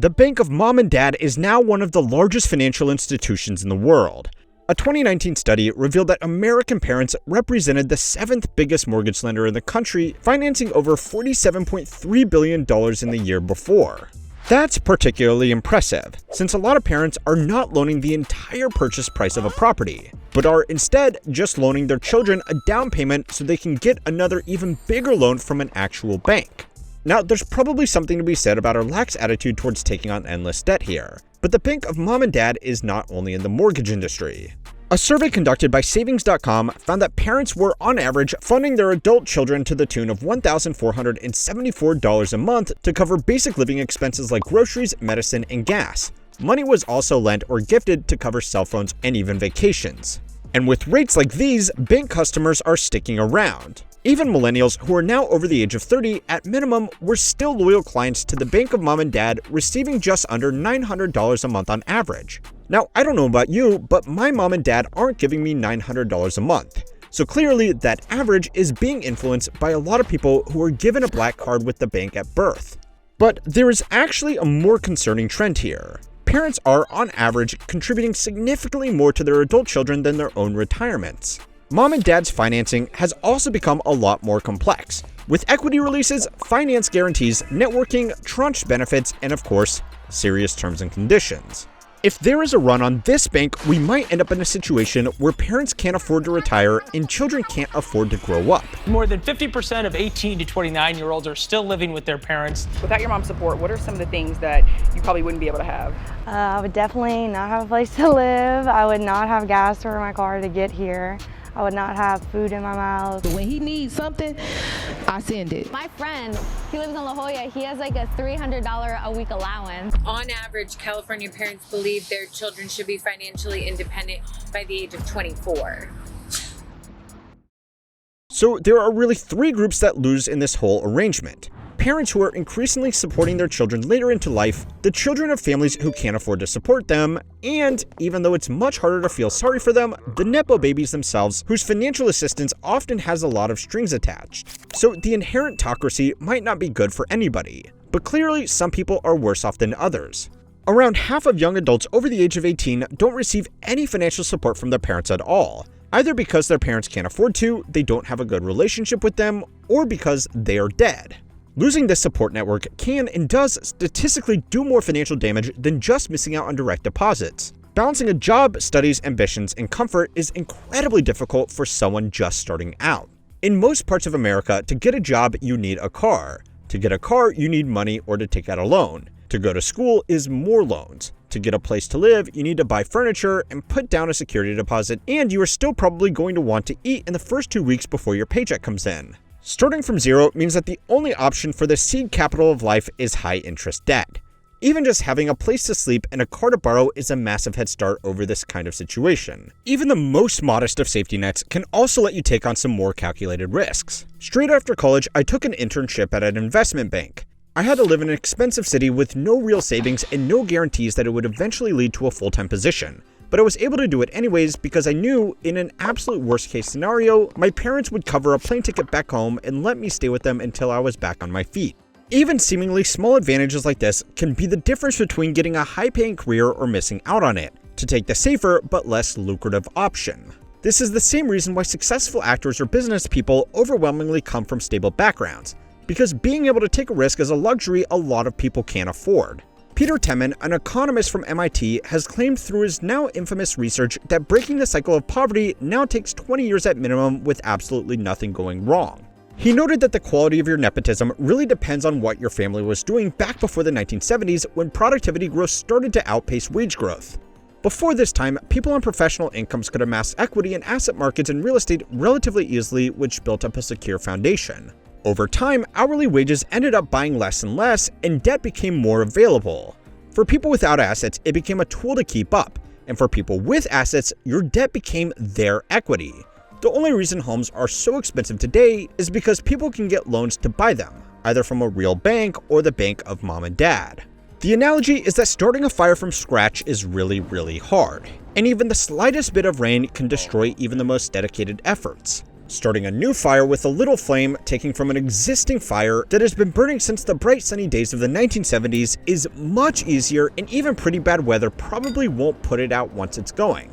The Bank of Mom and Dad is now one of the largest financial institutions in the world. A 2019 study revealed that American parents represented the 7th biggest mortgage lender in the country, financing over $47.3 billion in the year before. That's particularly impressive, since a lot of parents are not loaning the entire purchase price of a property, but are instead just loaning their children a down payment so they can get another even bigger loan from an actual bank. Now, there's probably something to be said about our lax attitude towards taking on endless debt here, but the Bank of Mom and Dad is not only in the mortgage industry. A survey conducted by Savings.com found that parents were, on average, funding their adult children to the tune of $1,474 a month to cover basic living expenses like groceries, medicine, and gas. Money was also lent or gifted to cover cell phones and even vacations. And with rates like these, bank customers are sticking around. Even millennials who are now over the age of 30, at minimum, were still loyal clients to the Bank of Mom and Dad, receiving just under $900 a month on average. Now, I don't know about you, but my mom and dad aren't giving me $900 a month. So clearly, that average is being influenced by a lot of people who are given a black card with the bank at birth. But there is actually a more concerning trend here. Parents are, on average, contributing significantly more to their adult children than their own retirements. Mom and Dad's financing has also become a lot more complex, with equity releases, finance guarantees, networking, tranche benefits, and of course, serious terms and conditions. If there is a run on this bank, we might end up in a situation where parents can't afford to retire and children can't afford to grow up. More than 50% of 18 to 29-year-olds are still living with their parents. Without your mom's support, what are some of the things that you probably wouldn't be able to have? I would definitely not have a place to live. I would not have gas for my car to get here. I would not have food in my mouth. When he needs something, I send it. My friend, he lives in La Jolla. He has like a $300 a week allowance. On average, California parents believe their children should be financially independent by the age of 24. So there are really 3 groups that lose in this whole arrangement. Parents who are increasingly supporting their children later into life, the children of families who can't afford to support them, and, even though it's much harder to feel sorry for them, the Nepo babies themselves, whose financial assistance often has a lot of strings attached. So the inherent autocracy might not be good for anybody, but clearly some people are worse off than others. Around half of young adults over the age of 18 don't receive any financial support from their parents at all, either because their parents can't afford to, they don't have a good relationship with them, or because they are dead. Losing this support network can and does statistically do more financial damage than just missing out on direct deposits. Balancing a job, studies, ambitions, and comfort is incredibly difficult for someone just starting out. In most parts of America, to get a job, you need a car. To get a car, you need money or to take out a loan. To go to school is more loans. To get a place to live, you need to buy furniture and put down a security deposit, and you are still probably going to want to eat in the first 2 weeks before your paycheck comes in. Starting from zero means that the only option for the seed capital of life is high-interest debt. Even just having a place to sleep and a car to borrow is a massive head start over this kind of situation. Even the most modest of safety nets can also let you take on some more calculated risks. Straight after college, I took an internship at an investment bank. I had to live in an expensive city with no real savings and no guarantees that it would eventually lead to a full-time position. But I was able to do it anyways because I knew, in an absolute worst-case scenario, my parents would cover a plane ticket back home and let me stay with them until I was back on my feet. Even seemingly small advantages like this can be the difference between getting a high-paying career or missing out on it, to take the safer but less lucrative option. This is the same reason why successful actors or business people overwhelmingly come from stable backgrounds, because being able to take a risk is a luxury a lot of people can't afford. Peter Temin, an economist from MIT, has claimed through his now infamous research that breaking the cycle of poverty now takes 20 years at minimum with absolutely nothing going wrong. He noted that the quality of your nepotism really depends on what your family was doing back before the 1970s, when productivity growth started to outpace wage growth. Before this time, people on professional incomes could amass equity in asset markets and real estate relatively easily, which built up a secure foundation. Over time, hourly wages ended up buying less and less, and debt became more available. For people without assets, it became a tool to keep up, and for people with assets, your debt became their equity. The only reason homes are so expensive today is because people can get loans to buy them, either from a real bank or the Bank of Mom and Dad. The analogy is that starting a fire from scratch is really hard, and even the slightest bit of rain can destroy even the most dedicated efforts. Starting a new fire with a little flame taking from an existing fire that has been burning since the bright sunny days of the 1970s is much easier, and even pretty bad weather probably won't put it out once it's going.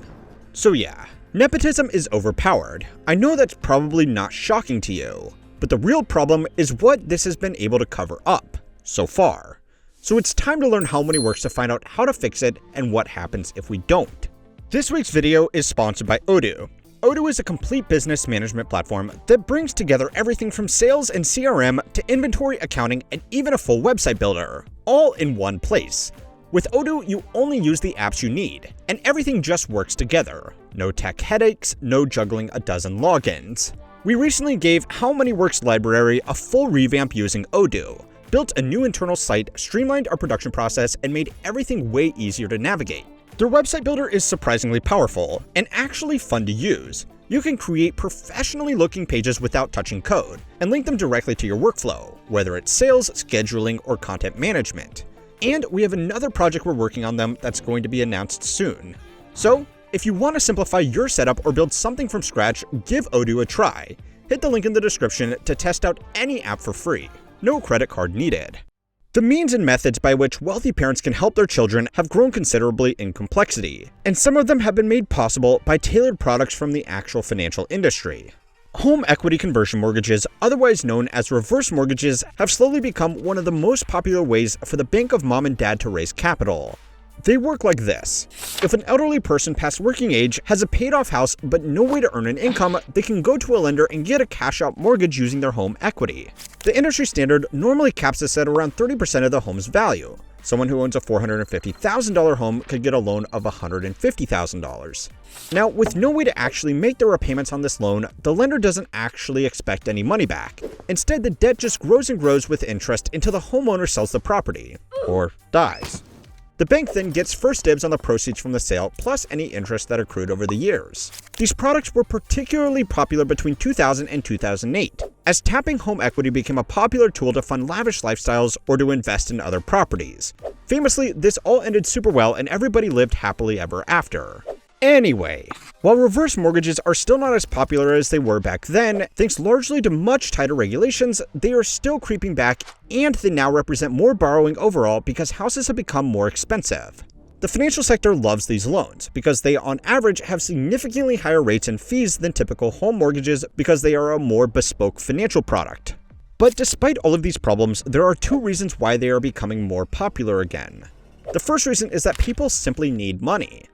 So yeah, nepotism is overpowered. I know that's probably not shocking to you, but the real problem is what this has been able to cover up so far. So it's time to learn how money works to find out how to fix it and what happens if we don't. This week's video is sponsored by Odoo. Odoo is a complete business management platform that brings together everything from sales and CRM to inventory, accounting, and even a full website builder, all in one place. With Odoo, you only use the apps you need, and everything just works together. No tech headaches, no juggling a dozen logins. We recently gave How Money Works library a full revamp using Odoo, built a new internal site, streamlined our production process, and made everything way easier to navigate. Their website builder is surprisingly powerful and actually fun to use. You can create professionally looking pages without touching code and link them directly to your workflow, whether it's sales, scheduling, or content management. And we have another project we're working on them that's going to be announced soon. So, if you want to simplify your setup or build something from scratch, give Odoo a try. Hit the link in the description to test out any app for free. No credit card needed. The means and methods by which wealthy parents can help their children have grown considerably in complexity, and some of them have been made possible by tailored products from the actual financial industry. Home equity conversion mortgages, otherwise known as reverse mortgages, have slowly become one of the most popular ways for the bank of mom and dad to raise capital. They work like this. If an elderly person past working age has a paid-off house but no way to earn an income, they can go to a lender and get a cash-out mortgage using their home equity. The industry standard normally caps this at around 30% of the home's value. Someone who owns a $450,000 home could get a loan of $150,000. Now, with no way to actually make the repayments on this loan, the lender doesn't actually expect any money back. Instead, the debt just grows and grows with interest until the homeowner sells the property, or dies. The bank then gets first dibs on the proceeds from the sale, plus any interest that accrued over the years. These products were particularly popular between 2000 and 2008, as tapping home equity became a popular tool to fund lavish lifestyles or to invest in other properties. Famously, this all ended super well and everybody lived happily ever after. Anyway, while reverse mortgages are still not as popular as they were back then, thanks largely to much tighter regulations, they are still creeping back, and they now represent more borrowing overall because houses have become more expensive. The financial sector loves these loans because they on average have significantly higher rates and fees than typical home mortgages because they are a more bespoke financial product. But despite all of these problems, there are two reasons why they are becoming more popular again. The first reason is that people simply need money.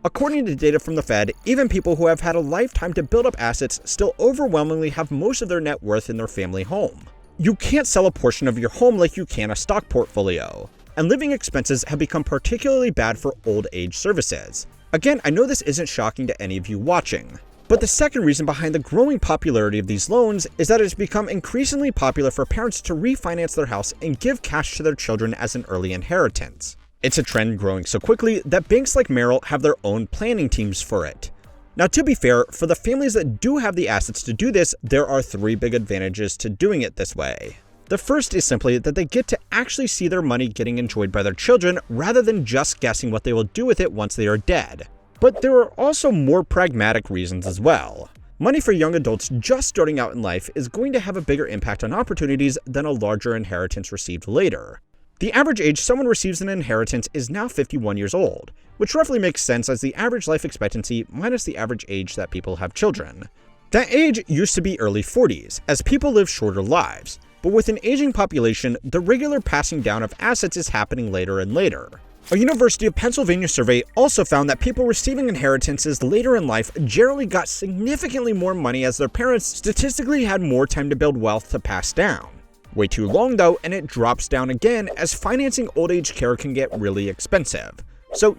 According to data from the Fed, even people who have had a lifetime to build up assets still overwhelmingly have most of their net worth in their family home. You can't sell a portion of your home like you can a stock portfolio, and living expenses have become particularly bad for old age services. Again, I know this isn't shocking to any of you watching, but the second reason behind the growing popularity of these loans is that it's become increasingly popular for parents to refinance their house and give cash to their children as an early inheritance. It's a trend growing so quickly that banks like Merrill have their own planning teams for it. Now, to be fair, for the families that do have the assets to do this, there are three big advantages to doing it this way. The first is simply that they get to actually see their money getting enjoyed by their children rather than just guessing what they will do with it once they are dead. But there are also more pragmatic reasons as well. Money for young adults just starting out in life is going to have a bigger impact on opportunities than a larger inheritance received later. The average age someone receives an inheritance is now 51 years old, which roughly makes sense as the average life expectancy minus the average age that people have children. That age used to be early 40s, as people live shorter lives, but with an aging population, the regular passing down of assets is happening later and later. A University of Pennsylvania survey also found that people receiving inheritances later in life generally got significantly more money as their parents statistically had more time to build wealth to pass down. Way too long though, and it drops down again as financing old age care can get really expensive. So,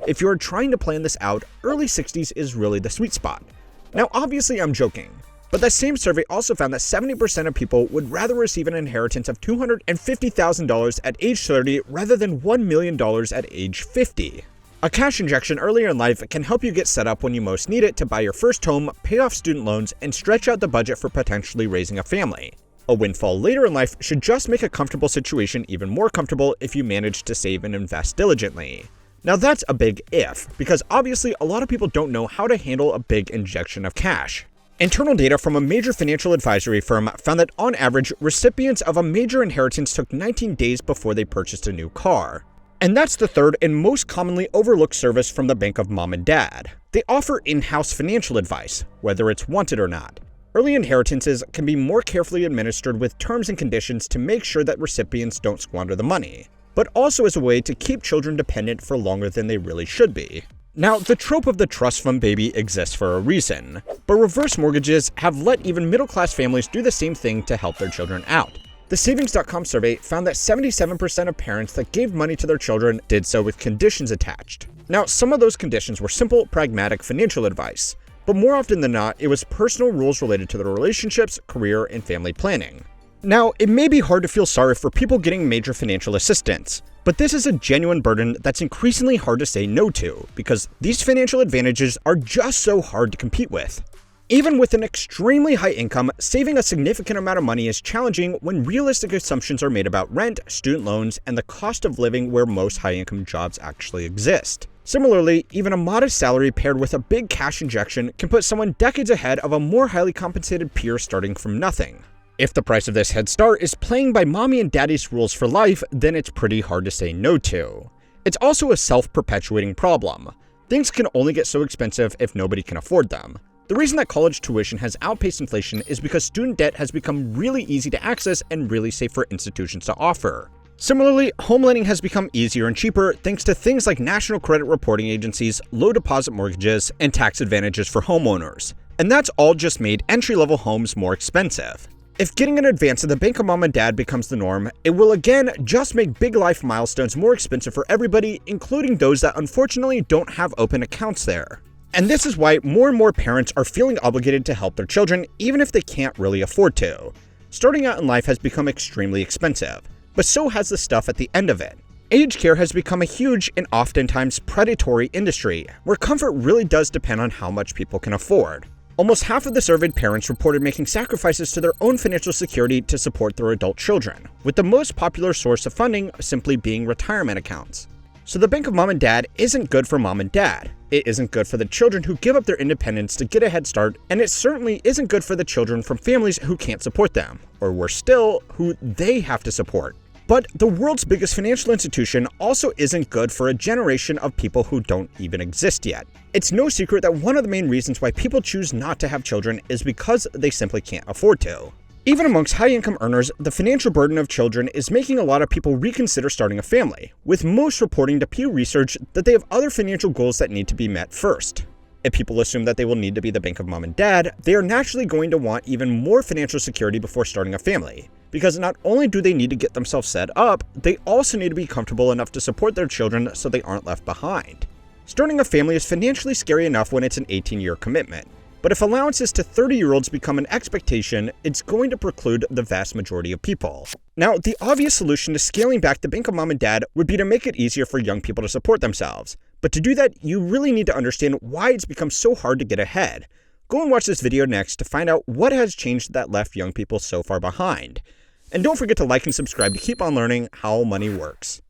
if you're trying to plan this out, early 60s is really the sweet spot. Now, obviously I'm joking, but that same survey also found that 70% of people would rather receive an inheritance of $250,000 at age 30 rather than $1 million at age 50. A cash injection earlier in life can help you get set up when you most need it to buy your first home, pay off student loans, and stretch out the budget for potentially raising a family. A windfall later in life should just make a comfortable situation even more comfortable if you manage to save and invest diligently. Now that's a big if, because obviously a lot of people don't know how to handle a big injection of cash. Internal data from a major financial advisory firm found that on average, recipients of a major inheritance took 19 days before they purchased a new car. And that's the third and most commonly overlooked service from the bank of mom and dad. They offer in-house financial advice, whether it's wanted or not. Early inheritances can be more carefully administered with terms and conditions to make sure that recipients don't squander the money, but also as a way to keep children dependent for longer than they really should be. Now, the trope of the trust fund baby exists for a reason, but reverse mortgages have let even middle-class families do the same thing to help their children out. The Savings.com survey found that 77% of parents that gave money to their children did so with conditions attached. Now, some of those conditions were simple, pragmatic financial advice, but more often than not, it was personal rules related to their relationships, career, and family planning. Now, it may be hard to feel sorry for people getting major financial assistance, but this is a genuine burden that's increasingly hard to say no to, because these financial advantages are just so hard to compete with. Even with an extremely high income, saving a significant amount of money is challenging when realistic assumptions are made about rent, student loans, and the cost of living where most high-income jobs actually exist. Similarly, even a modest salary paired with a big cash injection can put someone decades ahead of a more highly compensated peer starting from nothing. If the price of this head start is playing by mommy and daddy's rules for life, then it's pretty hard to say no to. It's also a self-perpetuating problem. Things can only get so expensive if nobody can afford them. The reason that college tuition has outpaced inflation is because student debt has become really easy to access and really safe for institutions to offer. Similarly, home lending has become easier and cheaper thanks to things like national credit reporting agencies, low deposit mortgages, and tax advantages for homeowners. And that's all just made entry-level homes more expensive. If getting an advance at the bank of mom and dad becomes the norm, it will again just make big life milestones more expensive for everybody, including those that unfortunately don't have open accounts there. And this is why more and more parents are feeling obligated to help their children even if they can't really afford to. Starting out in life has become extremely expensive, but so has the stuff at the end of it. Aged care has become a huge and oftentimes predatory industry, where comfort really does depend on how much people can afford. Almost half of the surveyed parents reported making sacrifices to their own financial security to support their adult children, with the most popular source of funding simply being retirement accounts. So the bank of mom and dad isn't good for mom and dad. It isn't good for the children who give up their independence to get a head start, and it certainly isn't good for the children from families who can't support them, or worse still, who they have to support. But the world's biggest financial institution also isn't good for a generation of people who don't even exist yet. It's no secret that one of the main reasons why people choose not to have children is because they simply can't afford to. Even amongst high-income earners, the financial burden of children is making a lot of people reconsider starting a family, with most reporting to Pew Research that they have other financial goals that need to be met first. If people assume that they will need to be the bank of mom and dad, they are naturally going to want even more financial security before starting a family, because not only do they need to get themselves set up, they also need to be comfortable enough to support their children so they aren't left behind. Starting a family is financially scary enough when it's an 18-year commitment. But if allowances to 30-year-olds become an expectation, it's going to preclude the vast majority of people. Now, the obvious solution to scaling back the bank of mom and dad would be to make it easier for young people to support themselves. But to do that, you really need to understand why it's become so hard to get ahead. Go and watch this video next to find out what has changed that left young people so far behind. And don't forget to like and subscribe to keep on learning how money works.